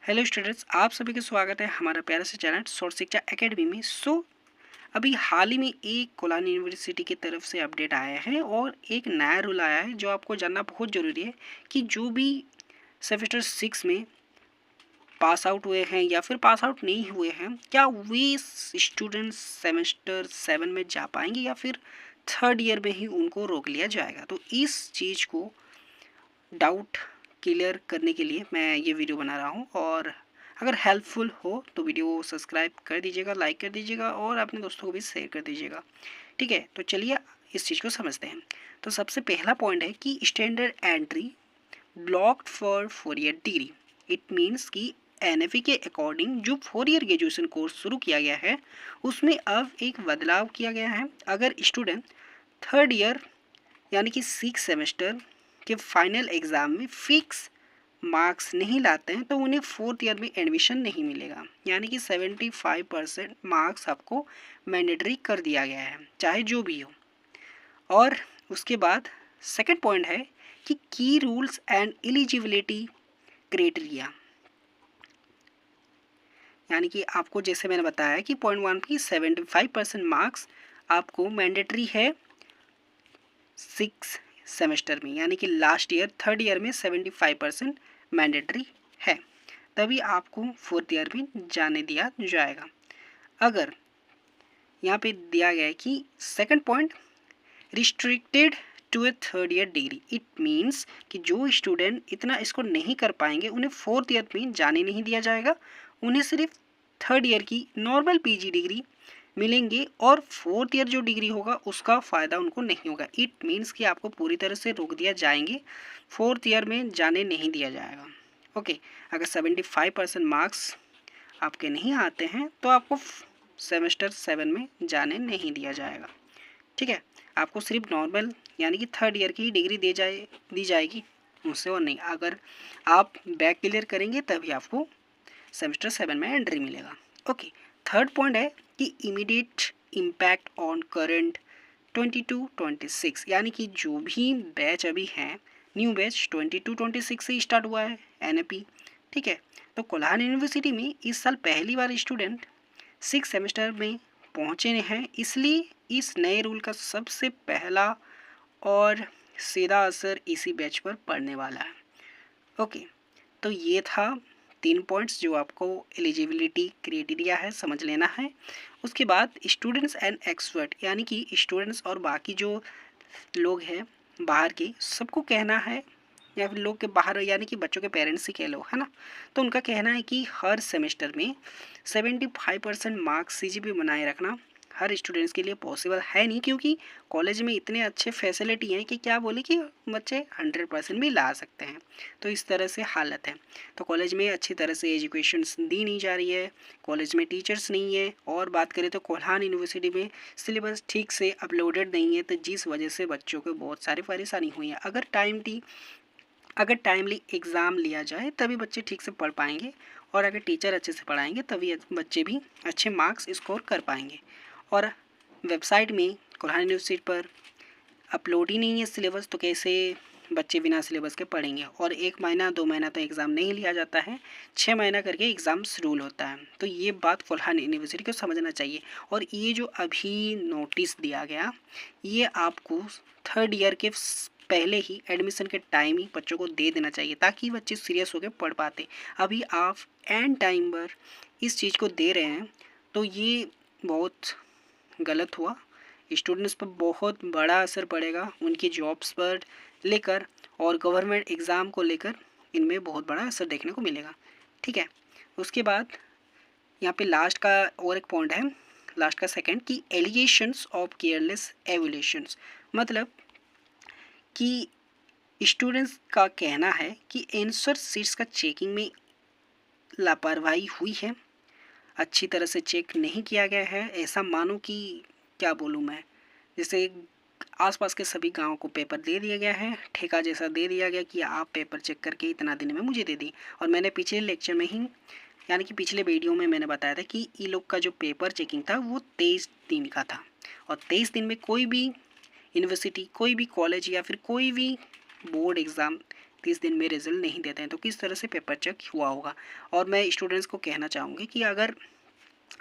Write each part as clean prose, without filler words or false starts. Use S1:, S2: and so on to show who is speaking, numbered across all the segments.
S1: Hello students, आप सभी का स्वागत है हमारा प्यारा से चैनल शॉर्ट शिक्षा एकेडमी में। अभी हाल ही में एक कोलान यूनिवर्सिटी की तरफ से अपडेट आया है और एक नया रूल आया है जो आपको जानना बहुत ज़रूरी है कि जो भी सेमेस्टर 6 में पास आउट हुए हैं या फिर पास आउट नहीं हुए हैं, क्या वे स्टूडेंट्स सेमेस्टर 7 में जा पाएंगे या फिर थर्ड ईयर में ही उनको रोक लिया जाएगा। तो इस चीज़ को डाउट क्लियर करने के लिए मैं ये वीडियो बना रहा हूँ, और अगर हेल्पफुल हो तो वीडियो सब्सक्राइब कर दीजिएगा, लाइक कर दीजिएगा और अपने दोस्तों को भी शेयर कर दीजिएगा। ठीक है, तो चलिए इस चीज़ को समझते हैं। तो सबसे पहला पॉइंट है कि standard entry blocked for 4 year degree. It means कि एनएफई के अकॉर्डिंग जो 4 ईयर ग्रेजुएशन कोर्स शुरू किया गया है उसमें अब एक बदलाव किया गया है। अगर स्टूडेंट थर्ड ईयर यानी कि 6 सेमेस्टर के फाइनल एग्ज़ाम में फिक्स मार्क्स नहीं लाते हैं तो उन्हें फोर्थ ईयर में एडमिशन नहीं मिलेगा। यानी कि 75% मार्क्स आपको मैंडेटरी कर दिया गया है, चाहे जो भी हो। और उसके बाद सेकंड पॉइंट है कि की रूल्स एंड एलिजिबिलिटी क्राइटेरिया, यानी कि आपको जैसे मैंने बताया कि पॉइंट 1 की 75% मार्क्स आपको मैंडेटरी है 6 सेमेस्टर में, यानी कि लास्ट ईयर थर्ड ईयर में 75% मैंडेटरी है, तभी आपको फोर्थ ईयर में जाने दिया जाएगा। अगर यहाँ पे दिया गया है कि second point restricted to a third year degree, it means कि जो स्टूडेंट इतना इसको नहीं कर पाएंगे उन्हें फोर्थ ईयर में जाने नहीं दिया जाएगा, उन्हें सिर्फ थर्ड ईयर की नॉर्मल पीजी डिग्री मिलेंगे और फोर्थ ईयर जो डिग्री होगा उसका फ़ायदा उनको नहीं होगा। इट मीन्स कि आपको पूरी तरह से रोक दिया जाएंगे, फोर्थ ईयर में जाने नहीं दिया जाएगा। ओके, अगर 75% मार्क्स आपके नहीं आते हैं तो आपको सेमेस्टर 7 में जाने नहीं दिया जाएगा। ठीक है, आपको सिर्फ नॉर्मल यानी कि थर्ड ईयर की डिग्री दी जाएगी, उससे और नहीं। अगर आप बैक क्लियर करेंगे तभी आपको सेमेस्टर 7 में एंट्री मिलेगा। ओके, थर्ड पॉइंट है कि इमीडिएट इम्पैक्ट ऑन करंट 22-26, यानी कि जो भी बैच अभी हैं, न्यू बैच 22-26 से स्टार्ट हुआ है एनएपी। ठीक है, तो कोल्हान यूनिवर्सिटी में इस साल पहली बार स्टूडेंट 6 सेमेस्टर में पहुँचे हैं, इसलिए इस नए रूल का सबसे पहला और सीधा असर इसी बैच पर पड़ने वाला है। ओके, तो ये था 3 पॉइंट्स जो आपको एलिजिबिलिटी क्राइटेरिया है समझ लेना है। उसके बाद स्टूडेंट्स एंड एक्सपर्ट, यानी कि स्टूडेंट्स और बाकी जो लोग हैं बाहर के, सबको कहना है, या फिर लोग के बाहर यानी कि बच्चों के पेरेंट्स ही कह लो, है ना। तो उनका कहना है कि हर सेमेस्टर में 75% मार्क्स सीजीपी बनाए रखना हर स्टूडेंट्स के लिए पॉसिबल है नहीं, क्योंकि कॉलेज में इतने अच्छे फैसिलिटी हैं कि क्या बोले कि बच्चे 100% भी ला सकते हैं। तो इस तरह से हालत है। तो कॉलेज में अच्छी तरह से एजुकेशन दी नहीं जा रही है, कॉलेज में टीचर्स नहीं है, और बात करें तो कोल्हान यूनिवर्सिटी में सिलेबस ठीक से अपलोडेड नहीं है, तो जिस वजह से बच्चों को बहुत सारी परेशानी हुई है। अगर टाइमली एग्ज़ाम लिया जाए तभी बच्चे ठीक से पढ़ पाएंगे, और अगर टीचर अच्छे से पढ़ाएंगे तभी बच्चे भी अच्छे मार्क्स स्कोर कर पाएंगे। और वेबसाइट में कोल्हान यूनिवर्सिटी पर अपलोड ही नहीं है सिलेबस, तो कैसे बच्चे बिना सिलेबस के पढ़ेंगे। और 1 महीना 2 महीना तो एग्ज़ाम नहीं लिया जाता है, 6 महीना करके एग्ज़ाम रूल होता है। तो ये बात कोल्हान यूनिवर्सिटी को समझना चाहिए। और ये जो अभी नोटिस दिया गया, ये आपको थर्ड ईयर के पहले ही एडमिशन के टाइम ही बच्चों को दे देना चाहिए, ताकि बच्चे सीरियस होकर पढ़ पाते। अभी आप एंड टाइम पर इस चीज़ को दे रहे हैं, तो ये बहुत गलत हुआ। स्टूडेंट्स पर बहुत बड़ा असर पड़ेगा, उनकी जॉब्स पर लेकर और गवर्नमेंट एग्ज़ाम को लेकर इनमें बहुत बड़ा असर देखने को मिलेगा। ठीक है, उसके बाद यहाँ पे लास्ट का और एक पॉइंट है, लास्ट का सेकंड, कि एलिगेशंस ऑफ केयरलेस एवुलेशंस, मतलब कि स्टूडेंट्स का कहना है कि आंसर सीट्स का चेकिंग में लापरवाही हुई है, अच्छी तरह से चेक नहीं किया गया है। ऐसा मानो कि क्या बोलूँ मैं, जैसे आसपास के सभी गाँव को पेपर दे दिया गया है, ठेका जैसा दे दिया गया कि आप पेपर चेक करके इतना दिन में मुझे दे दी। और मैंने पिछले लेक्चर में ही यानी कि पिछले वीडियो में मैंने बताया था कि ये लोग का जो पेपर चेकिंग था वो 23 दिन का था, और 23 दिन में कोई भी यूनिवर्सिटी, कोई भी कॉलेज या फिर कोई भी बोर्ड एग्ज़ाम 30 दिन में रिजल्ट नहीं देते हैं। तो किस तरह से पेपर चेक हुआ होगा। और मैं स्टूडेंट्स को कहना चाहूँगी कि अगर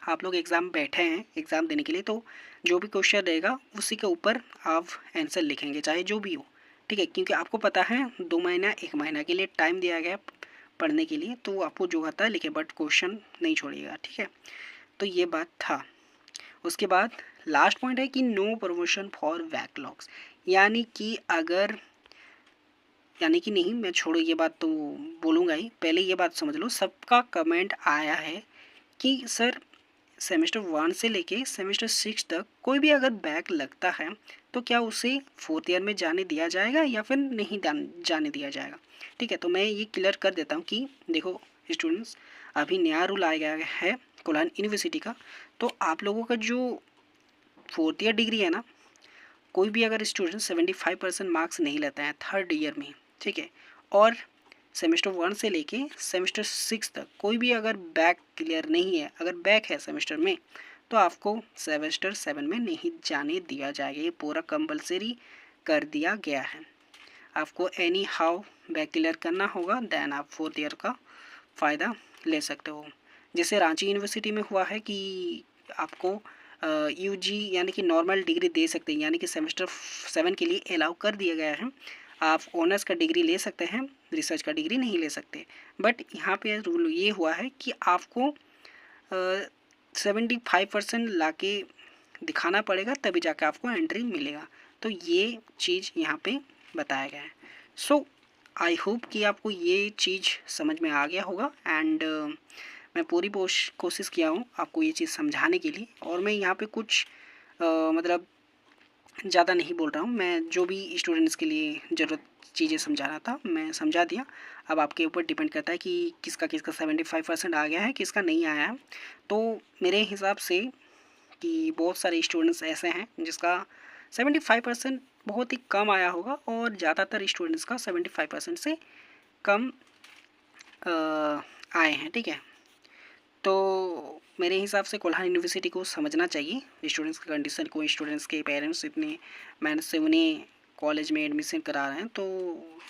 S1: आप लोग एग्ज़ाम बैठे हैं एग्ज़ाम देने के लिए, तो जो भी क्वेश्चन रहेगा उसी के ऊपर आप आंसर लिखेंगे, चाहे जो भी हो, ठीक है। क्योंकि आपको पता है 2 महीना 1 महीना के लिए टाइम दिया गया पढ़ने के लिए, तो आपको जो आता है लिखे, बट क्वेश्चन नहीं छोड़िएगा, ठीक है। तो ये बात था। उसके बाद लास्ट पॉइंट है कि नो प्रमोशन फॉर बैकलॉग्स, यानी कि अगर, यानी कि नहीं, मैं छोड़ो ये बात तो बोलूँगा ही, पहले ये बात समझ लो। सबका कमेंट आया है कि सर सेमेस्टर 1 से लेके सेमेस्टर 6 तक कोई भी अगर बैक लगता है तो क्या उसे 4th ईयर में जाने दिया जाएगा या फिर नहीं जाने दिया जाएगा, ठीक है। तो मैं ये क्लियर कर देता हूँ कि देखो स्टूडेंट्स, अभी नया रूल आ गया है कोलकाता यूनिवर्सिटी का। तो आप लोगों का जो 4th ईयर डिग्री है ना, कोई भी अगर स्टूडेंट 75% मार्क्स नहीं लेता है 3rd ईयर में, ठीक है, और सेमेस्टर 1 से लेके सेमेस्टर 6 तक कोई भी अगर बैक क्लियर नहीं है, अगर बैक है सेमेस्टर में, तो आपको सेमेस्टर 7 में नहीं जाने दिया जाएगा। ये पूरा कंपलसरी कर दिया गया है। आपको एनी हाउ बैक क्लियर करना होगा, देन आप 4th ईयर का फ़ायदा ले सकते हो। जैसे रांची यूनिवर्सिटी में हुआ है कि आपको यूजी यानी कि नॉर्मल डिग्री दे सकते हैं, यानी कि सेमेस्टर 7 के लिए अलाउ कर दिया गया है। आप ऑनर्स का डिग्री ले सकते हैं, रिसर्च का डिग्री नहीं ले सकते। बट यहाँ पे रूल ये हुआ है कि आपको 75% ला के दिखाना पड़ेगा, तभी जाकर आपको एंट्री मिलेगा। तो ये चीज़ यहाँ पे बताया गया है। सो आई होप कि आपको ये चीज़ समझ में आ गया होगा। एंड मैं पूरी कोशिश किया हूँ आपको ये चीज़ समझाने के लिए। और मैं यहाँ पे कुछ मतलब ज़्यादा नहीं बोल रहा हूँ, मैं जो भी स्टूडेंट्स के लिए ज़रूरत चीज़ें समझा रहा था मैं समझा दिया। अब आपके ऊपर डिपेंड करता है कि किसका 75% आ गया है, किसका नहीं आया है। तो मेरे हिसाब से कि बहुत सारे स्टूडेंट्स ऐसे हैं जिसका 75% बहुत ही कम आया होगा, और ज़्यादातर स्टूडेंट्स का 75% से कम आए हैं, ठीक है। तो मेरे हिसाब से कोल्हान यूनिवर्सिटी को समझना चाहिए स्टूडेंट्स की कंडीशन को। स्टूडेंट्स के पेरेंट्स इतनी मेहनत से उन्हें कॉलेज में एडमिशन करा रहे हैं, तो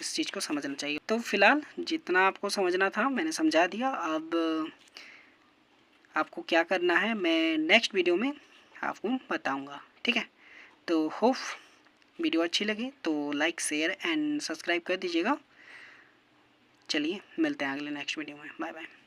S1: इस चीज़ को समझना चाहिए। तो फिलहाल जितना आपको समझना था मैंने समझा दिया। अब आपको क्या करना है मैं नेक्स्ट वीडियो में आपको बताऊंगा, ठीक है। तो होप वीडियो अच्छी लगे तो लाइक शेयर एंड सब्सक्राइब कर दीजिएगा। चलिए मिलते हैं अगले नेक्स्ट वीडियो में। Bye bye.